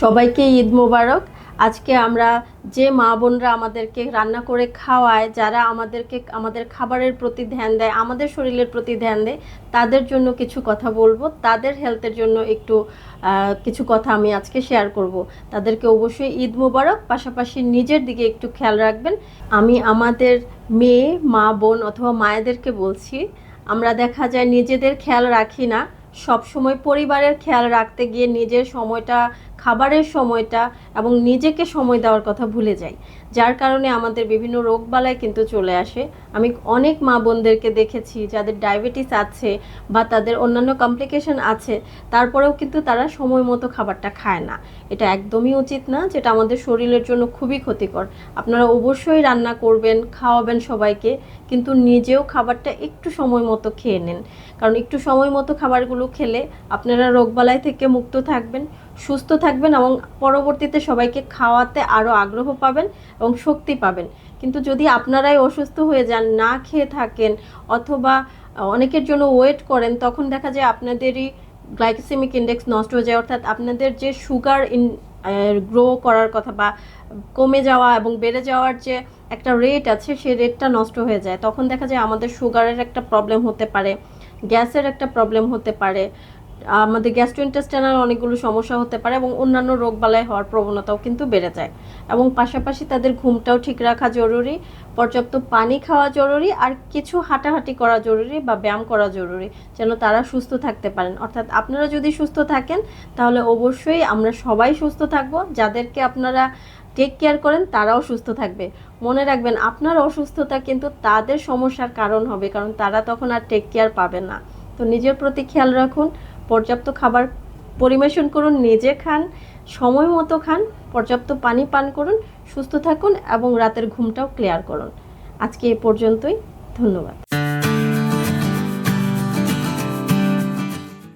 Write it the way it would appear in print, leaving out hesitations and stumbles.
সবাইকে ঈদ মোবারক। আজকে আমরা যে মা বোনরা আমাদেরকে রান্না করে খাওয়ায়, যারা আমাদের খাবারের প্রতি ধ্যান দেয়, আমাদের শরীরের প্রতি ধ্যান দেয়, তাদের জন্য কিছু কথা বলবো। তাদের হেলথের জন্য একটু কিছু কথা আমি আজকে শেয়ার করব। তাদেরকে অবশ্যই ঈদ মোবারক, পাশাপাশি নিজের দিকে একটু খেয়াল রাখবেন। আমি আমাদের মেয়ে, মা বোন অথবা মায়েদেরকে বলছি, আমরা দেখা যায় নিজেদের খেয়াল রাখি না, সব সময় পরিবারের খেয়াল রাখতে গিয়ে নিজের সময়টা, খাবারের সময়টা এবং নিজেকে সময় দেওয়ার কথা ভুলে যাই, যার কারণে আমাদের বিভিন্ন রোগবালাই কিন্তু চলে আসে। আমি অনেক মা বোনদেরকে দেখেছি যাদের ডায়াবেটিস আছে বা তাদের অন্যান্য কমপ্লিকেশন আছে, তারপরেও কিন্তু তারা সময় মতো খাবারটা খায় না। এটা একদমই উচিত না, যেটা আমাদের শরীরের জন্য খুবই ক্ষতিকর। আপনারা অবশ্যই রান্না করবেন, খাওয়াবেন সবাইকে, কিন্তু নিজেও খাবারটা একটু সময় মতো খেয়ে নেন। কারণ একটু সময় মতো খাবারগুলো খেলে আপনারা রোগবালাই থেকে মুক্ত থাকবেন, সুস্থ থাকবেন এবং পরবর্তীতে সবাইকে খাওয়াতে আরও আগ্রহ পাবেন এবং শক্তি পাবেন। কিন্তু যদি আপনারাই অসুস্থ হয়ে যান, না খেয়ে থাকেন, অথবা অনেকের জন্য ওয়েট করেন, তখন দেখা যায় আপনাদেরই গ্লাইসেমিক ইন্ডেক্স নষ্ট হয়ে যায়, অর্থাৎ আপনাদের যে সুগার গ্রো করার কথা বা কমে যাওয়া এবং বেড়ে যাওয়ার যে একটা রেট আছে, সেই রেটটা নষ্ট হয়ে যায়। তখন দেখা যায় আমাদের সুগারের একটা প্রবলেম হতে পারে, গ্যাসের একটা প্রবলেম হতে পারে, আমাদের গ্যাস্ট্রোইন্টেস্টাইনাল অনেকগুলো সমস্যা হতে পারে এবং অন্যান্য রোগবালাই হওয়ার প্রবণতাও কিন্তু বেড়ে যায়। এবং পাশাপাশি তাদের ঘুমটাও ঠিক রাখা জরুরি, পর্যাপ্ত পানি খাওয়া জরুরি, আর কিছু হাঁটাহাঁটি করা জরুরি বা ব্যায়াম করা জরুরি, যেন তারা সুস্থ থাকতে পারেন। অর্থাৎ আপনারা যদি সুস্থ থাকেন, তাহলে অবশ্যই আমরা সবাই সুস্থ থাকবো। যাদেরকে আপনারা টেক কেয়ার করেন তারাও সুস্থ থাকবে। মনে রাখবেন, আপনার অসুস্থতা কিন্তু তাদের সমস্যার কারণ হবে, কারণ তারা তখন আর টেক কেয়ার পাবে না। তো নিজের প্রতি খেয়াল রাখুন, পর্যাপ্ত খাবার পরিবেশন করুন, নিজে খান, সময় মতো খান, পর্যাপ্ত পানি পান করুন, সুস্থ থাকুন এবং রাতের ঘুমটাও ক্লিয়ার করুন। আজকে এ পর্যন্তই। ধন্যবাদ।